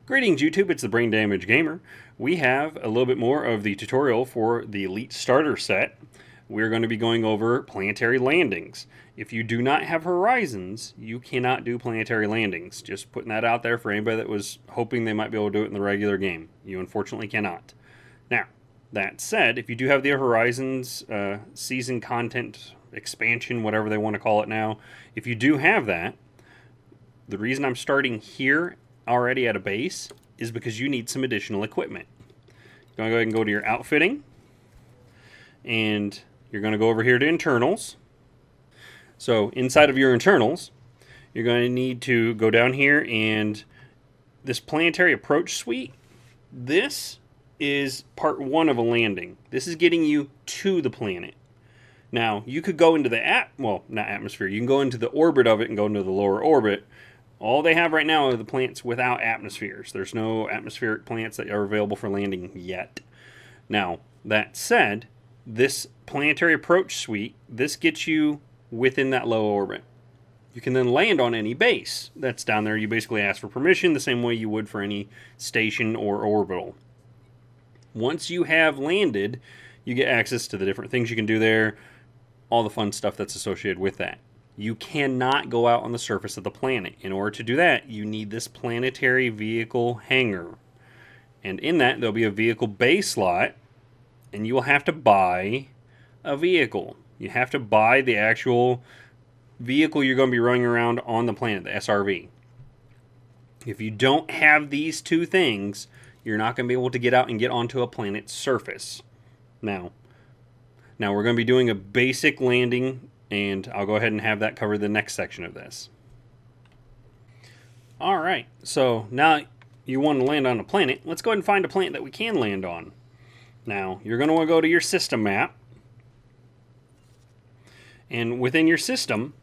Greetings YouTube, it's the Brain Damage Gamer. We have a little bit more of the tutorial for the Elite Starter Set. We're going to be going over planetary landings. If you do not have Horizons, you cannot do planetary landings. Just putting that out there for anybody that was hoping they might be able to do it in the regular game. You unfortunately cannot. Now, that said, if you do have the Horizons season content expansion, whatever they want to call it now, if you do have that, the reason I'm starting here already at a base is because you need some additional equipment. You're going to go ahead and go to your outfitting, and you're going to go over here to internals. So inside of your internals, you're going to need to go down here, and this planetary approach suite, this is part one of a landing. This is getting you to the planet. Now, you could go into the not atmosphere, you can go into the orbit of it and go into the lower orbit. All they have right now are the plants without atmospheres. There's no atmospheric plants that are available for landing yet. Now, that said, this planetary approach suite, this gets you within that low orbit. You can then land on any base that's down there. You basically ask for permission the same way you would for any station or orbital. Once you have landed, you get access to the different things you can do there, all the fun stuff that's associated with that. You cannot go out on the surface of the planet. In order to do that, you need this planetary vehicle hangar. And in that, there'll be a vehicle bay slot, and you will have to buy a vehicle. You have to buy the actual vehicle you're going to be running around on the planet, the SRV. If you don't have these two things, you're not going to be able to get out and get onto a planet's surface. Now we're going to be doing a basic landing, and I'll go ahead and have that cover the next section of this. Alright, so now you want to land on a planet. Let's go ahead and find a planet that we can land on. Now, you're going to want to go to your system map. And within your system,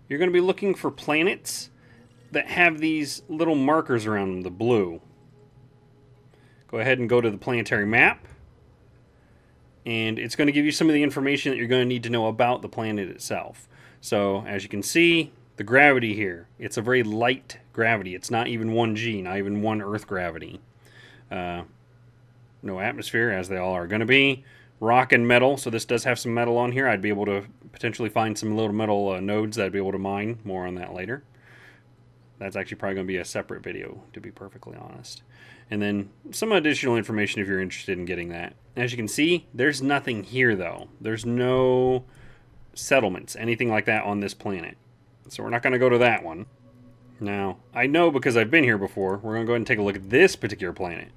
you're going to be looking for planets that have these little markers around them, the blue. Go ahead and go to the planetary map. And it's going to give you some of the information that you're going to need to know about the planet itself. So, as you can see, the gravity here, it's a very light gravity. It's not even 1G, not even 1 Earth gravity. No atmosphere, as they all are going to be. Rock and metal, so this does have some metal on here. I'd be able to potentially find some little metal nodes that I'd be able to mine. More on that later. That's actually probably going to be a separate video, to be perfectly honest. And then some additional information if you're interested in getting that. As you can see, there's nothing here, though. There's no settlements, anything like that on this planet. So we're not going to go to that one. Now, I know because I've been here before, we're going to go ahead and take a look at this particular planet.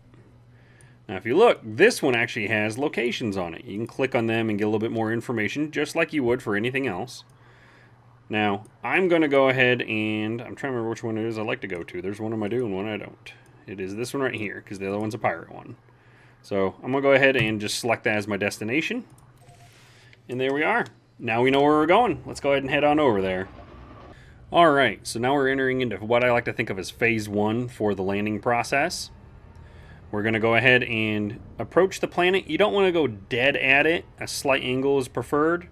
Now, if you look, this one actually has locations on it. You can click on them and get a little bit more information, just like you would for anything else. Now, I'm going to go ahead and I'm trying to remember which one it is I like to go to. There's one I do and one I don't. It is this one right here, because the other one's a pirate one. So I'm going to go ahead and just select that as my destination. And there we are. Now we know where we're going. Let's go ahead and head on over there. Alright, so now we're entering into what I like to think of as phase 1 for the landing process. We're going to go ahead and approach the planet. You don't want to go dead at it. A slight angle is preferred.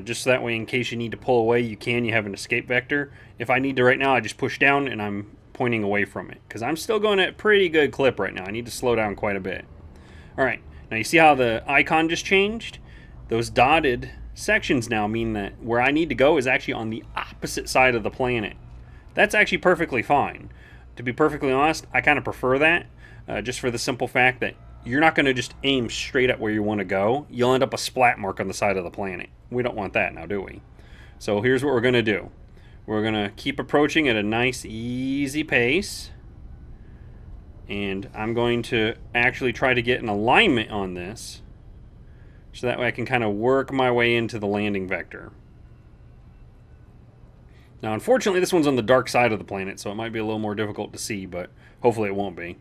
Just so that way, in case you need to pull away, you can. You have an escape vector. If I need to right now, I just push down and I'm pointing away from it, because I'm still going at a pretty good clip right now. I need to slow down quite a bit. Alright, now you see how the icon just changed? Those dotted sections now mean that where I need to go is actually on the opposite side of the planet. That's actually perfectly fine. To be perfectly honest, I kind of prefer that, just for the simple fact that you're not going to just aim straight at where you want to go. You'll end up a splat mark on the side of the planet. We don't want that now, do we? So here's what we're going to do. We're going to keep approaching at a nice, easy pace. And I'm going to actually try to get an alignment on this, so that way I can kind of work my way into the landing vector. Now, unfortunately, this one's on the dark side of the planet, so it might be a little more difficult to see, but hopefully it won't be.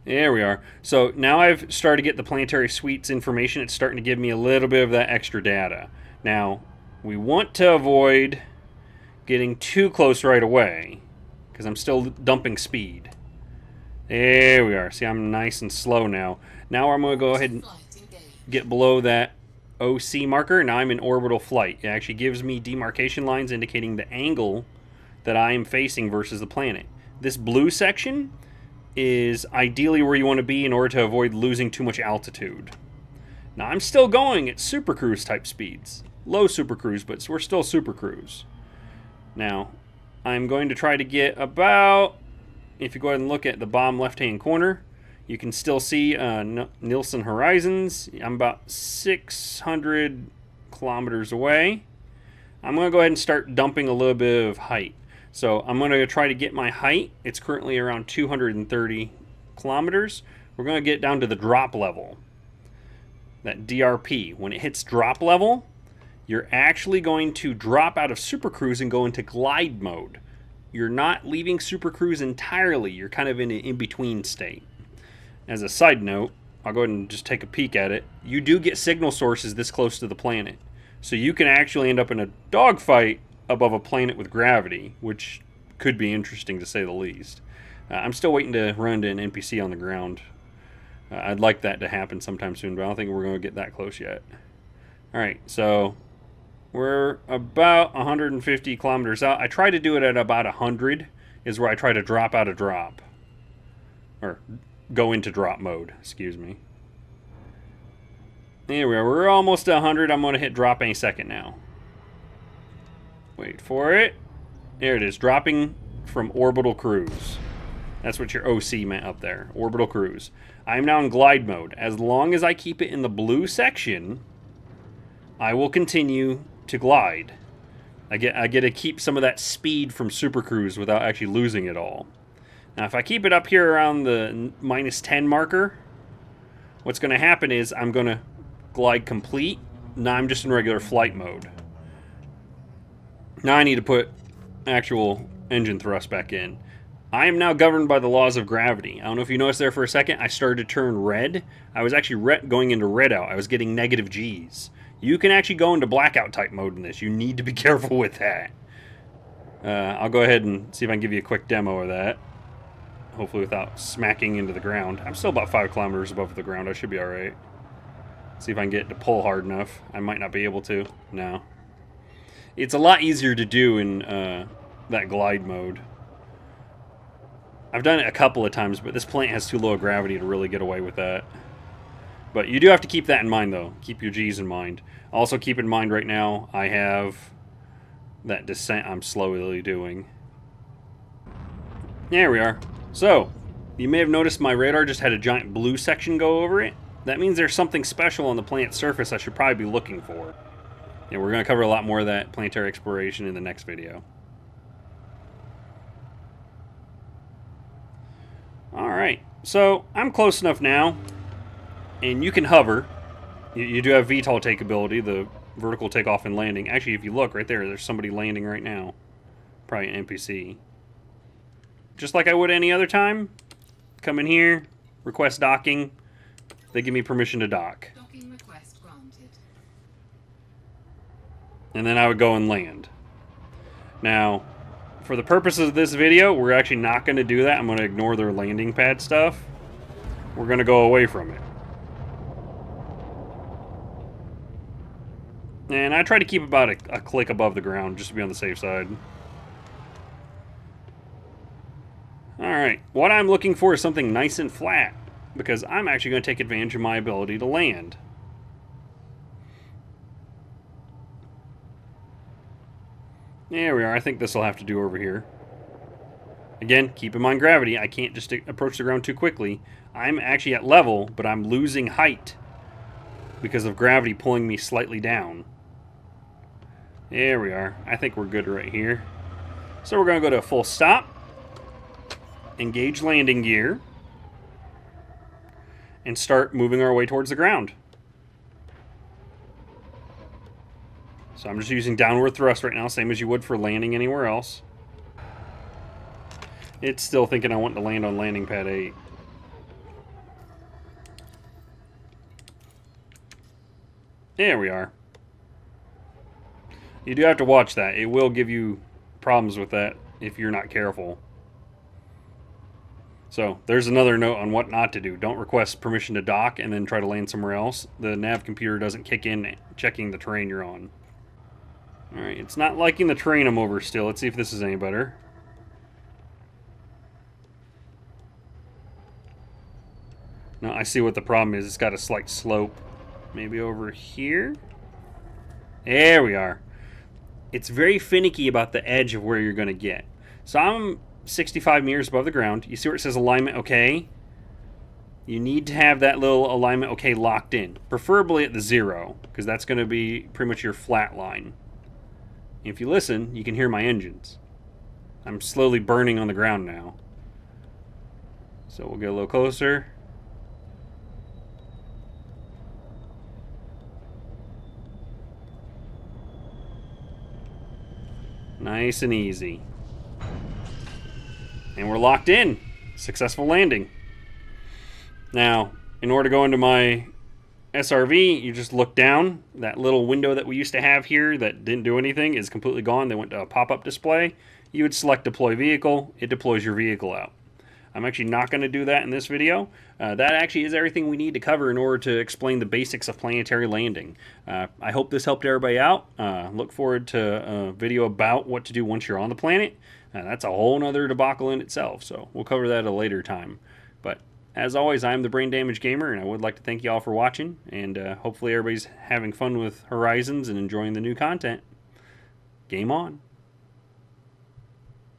There we are. So now I've started to get the planetary suites information. It's starting to give me a little bit of that extra data. Now, we want to avoid getting too close right away, because I'm still dumping speed. There we are. See, I'm nice and slow now. Now I'm going to go ahead and get below that OC marker. Now I'm in orbital flight. It actually gives me demarcation lines indicating the angle that I am facing versus the planet. This blue section is ideally where you want to be in order to avoid losing too much altitude. Now I'm still going at super cruise type speeds. Low super cruise, but we're still super cruise. Now, I'm going to try to get about, if you go ahead and look at the bottom left-hand corner, you can still see Nielsen horizons. I'm about 600 kilometers away. I'm going to go ahead and start dumping a little bit of height. So I'm going to try to get my height. It's currently around 230 kilometers. We're going to get down to the drop level, that DRP. When it hits drop level, you're actually going to drop out of Super Cruise and go into glide mode. You're not leaving Super Cruise entirely. You're kind of in an in-between state. As a side note, I'll go ahead and just take a peek at it. You do get signal sources this close to the planet. So you can actually end up in a dogfight above a planet with gravity, which could be interesting to say the least. I'm still waiting to run into an NPC on the ground. I'd like that to happen sometime soon, but I don't think we're going to get that close yet. Alright, so we're about 150 kilometers out. I try to do it at about 100 is where I try to drop out of drop. Or go into drop mode, excuse me. There we are. We're almost at 100. I'm going to hit drop any second now. Wait for it. There it is. Dropping from orbital cruise. That's what your OC meant up there. Orbital cruise. I'm now in glide mode. As long as I keep it in the blue section, I will continue to glide. I get to keep some of that speed from Super Cruise without actually losing it all. Now, if I keep it up here around the -10 marker, what's going to happen is I'm going to glide complete. Now I'm just in regular flight mode. Now I need to put actual engine thrust back in. I am now governed by the laws of gravity. I don't know if you noticed there for a second, I started to turn red. I was actually going into red out. I was getting negative G's. You can actually go into blackout type mode in this. You need to be careful with that. I'll go ahead and see if I can give you a quick demo of that. Hopefully without smacking into the ground. I'm still about 5 kilometers above the ground. I should be alright. See if I can get it to pull hard enough. I might not be able to. No. It's a lot easier to do in that glide mode. I've done it a couple of times, but this planet has too low a gravity to really get away with that. But you do have to keep that in mind, though. Keep your G's in mind. Also keep in mind right now, I have that descent I'm slowly doing. There we are. So, you may have noticed my radar just had a giant blue section go over it. That means there's something special on the planet's surface I should probably be looking for. And we're going to cover a lot more of that planetary exploration in the next video. Alright, so I'm close enough now, and you can hover. You do have VTOL takeability, the vertical takeoff and landing. Actually, if you look right there, there's somebody landing right now. Probably an NPC. Just like I would any other time, come in here, request docking. They give me permission to dock. Docking request granted. And then I would go and land. Now, for the purposes of this video, we're actually not going to do that. I'm going to ignore their landing pad stuff. We're going to go away from it. And I try to keep about a click above the ground, just to be on the safe side. Alright, what I'm looking for is something nice and flat, because I'm actually going to take advantage of my ability to land. There we are. I think this will have to do over here. Again, keep in mind gravity. I can't just approach the ground too quickly. I'm actually at level, but I'm losing height because of gravity pulling me slightly down. There we are. I think we're good right here. So we're going to go to a full stop. Engage landing gear. And start moving our way towards the ground. So I'm just using downward thrust right now, same as you would for landing anywhere else. It's still thinking I want to land on landing pad 8. There we are. You do have to watch that. It will give you problems with that if you're not careful. So there's another note on what not to do. Don't request permission to dock and then try to land somewhere else. The nav computer doesn't kick in checking the terrain you're on. Alright, it's not liking the terrain I'm over still. Let's see if this is any better. No, I see what the problem is. It's got a slight slope. Maybe over here? There we are. It's very finicky about the edge of where you're going to get. So I'm 65 meters above the ground. You see where it says alignment okay? You need to have that little alignment okay locked in. Preferably at the 0, because that's going to be pretty much your flat line. If you listen, you can hear my engines. I'm slowly burning on the ground now. So we'll get a little closer. Nice and easy. And we're locked in. Successful landing. Now, in order to go into my SRV, you just look down. That little window that we used to have here that didn't do anything is completely gone. They went to a pop-up display. You would select deploy vehicle. It deploys your vehicle out. I'm actually not going to do that in this video. That actually is everything we need to cover in order to explain the basics of planetary landing. I hope this helped everybody out. Look forward to a video about what to do once you're on the planet. That's a whole nother debacle in itself, so we'll cover that at a later time. But as always, I'm the Brain Damage Gamer, and I would like to thank you all for watching, and hopefully everybody's having fun with Horizons and enjoying the new content. Game on.